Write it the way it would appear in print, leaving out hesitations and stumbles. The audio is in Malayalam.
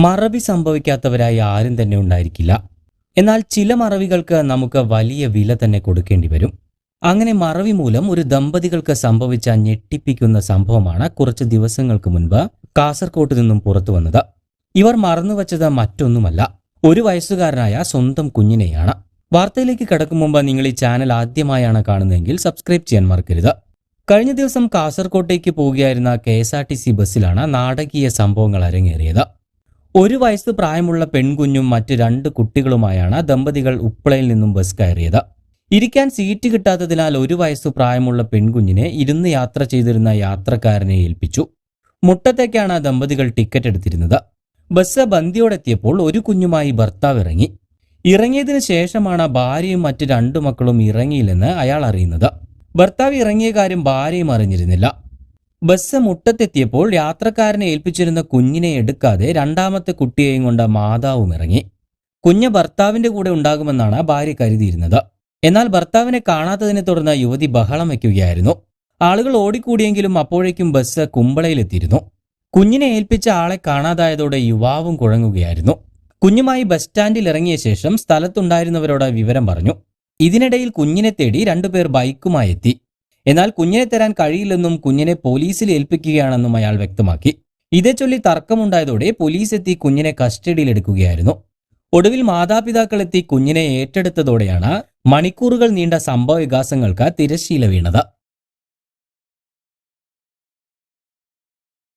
മറവി സംഭവിക്കാത്തവരായി ആരും തന്നെ ഉണ്ടായിരിക്കില്ല. എന്നാൽ ചില മറവികൾക്ക് നമുക്ക് വലിയ വില തന്നെ കൊടുക്കേണ്ടി വരും. അങ്ങനെ മറവി മൂലം ഒരു ദമ്പതികൾക്ക് സംഭവിച്ച ഞെട്ടിപ്പിക്കുന്ന സംഭവമാണ് കുറച്ച് ദിവസങ്ങൾക്ക് മുൻപ് കാസർകോട്ട് നിന്നും പുറത്തു വന്നത്. ഇവർ മറന്നുവച്ചത് മറ്റൊന്നുമല്ല, 1 വയസ്സുകാരനായ സ്വന്തം കുഞ്ഞിനെയാണ്. വാർത്തയിലേക്ക് കടക്കും മുമ്പ് നിങ്ങൾ ഈ ചാനൽ ആദ്യമായാണ് കാണുന്നതെങ്കിൽ സബ്സ്ക്രൈബ് ചെയ്യാൻ മറക്കരുത്. കഴിഞ്ഞ ദിവസം കാസർകോട്ടേക്ക് പോവുകയായിരുന്ന KSRTC ബസ്സിലാണ് നാടകീയ സംഭവങ്ങൾ അരങ്ങേറിയത്. 1 വയസ്സ് പ്രായമുള്ള പെൺകുഞ്ഞും മറ്റ് 2 കുട്ടികളുമായാണ് ദമ്പതികൾ ഉപ്പളയിൽ നിന്നും ബസ് കയറിയത്. ഇരിക്കാൻ സീറ്റ് കിട്ടാത്തതിനാൽ 1 വയസ്സ് പ്രായമുള്ള പെൺകുഞ്ഞിനെ ഇരുന്ന് യാത്ര ചെയ്തിരുന്ന യാത്രക്കാരനെ ഏൽപ്പിച്ചു. മുട്ടത്തേക്കാണ് ദമ്പതികൾ ടിക്കറ്റ് എടുത്തിരുന്നത്. ബസ് ബന്ദിയോടെത്തിയപ്പോൾ ഒരു കുഞ്ഞുമായി ഭർത്താവ് ഇറങ്ങിയതിനു ശേഷമാണ് ഭാര്യയും മറ്റ് 2 മക്കളും ഇറങ്ങിയില്ലെന്ന് അയാൾ അറിയുന്നത്. ഭർത്താവ് ഇറങ്ങിയ കാര്യം ഭാര്യയും അറിഞ്ഞിരുന്നില്ല. ബസ് മുട്ടത്തെത്തിയപ്പോൾ യാത്രക്കാരനെ ഏൽപ്പിച്ചിരുന്ന കുഞ്ഞിനെ എടുക്കാതെ 2ാമത്തെ കുട്ടിയെയും കൊണ്ട് മാതാവും ഇറങ്ങി. കുഞ്ഞ് ഭർത്താവിന്റെ കൂടെ ഉണ്ടാകുമെന്നാണ് ഭാര്യ കരുതിയിരുന്നത്. എന്നാൽ ഭർത്താവിനെ കാണാത്തതിനെ തുടർന്ന് യുവതി ബഹളം വയ്ക്കുകയായിരുന്നു. ആളുകൾ ഓടിക്കൂടിയെങ്കിലും അപ്പോഴേക്കും ബസ് കുമ്പളയിലെത്തിയിരുന്നു. കുഞ്ഞിനെ ഏൽപ്പിച്ച ആളെ കാണാതായതോടെ യുവാവും കുഴങ്ങുകയായിരുന്നു. കുഞ്ഞുമായി ബസ് സ്റ്റാൻഡിൽ ഇറങ്ങിയ ശേഷം സ്ഥലത്തുണ്ടായിരുന്നവരോട് വിവരം പറഞ്ഞു. ഇതിനിടയിൽ കുഞ്ഞിനെ തേടി 2 പേർ ബൈക്കുമായി എത്തി. എന്നാൽ കുഞ്ഞിനെ തരാൻ കഴിയില്ലെന്നും കുഞ്ഞിനെ പോലീസിൽ ഏൽപ്പിക്കുകയാണെന്നും അയാൾ വ്യക്തമാക്കി. ഇതേ ചൊല്ലി തർക്കമുണ്ടായതോടെ പോലീസ് എത്തി കുഞ്ഞിനെ കസ്റ്റഡിയിലെടുക്കുകയായിരുന്നു. ഒടുവിൽ മാതാപിതാക്കൾ എത്തി കുഞ്ഞിനെ ഏറ്റെടുത്തതോടെയാണ് മണിക്കൂറുകൾ നീണ്ട സംഭവ വികാസങ്ങൾക്ക് തിരശ്ശീല വീണത്.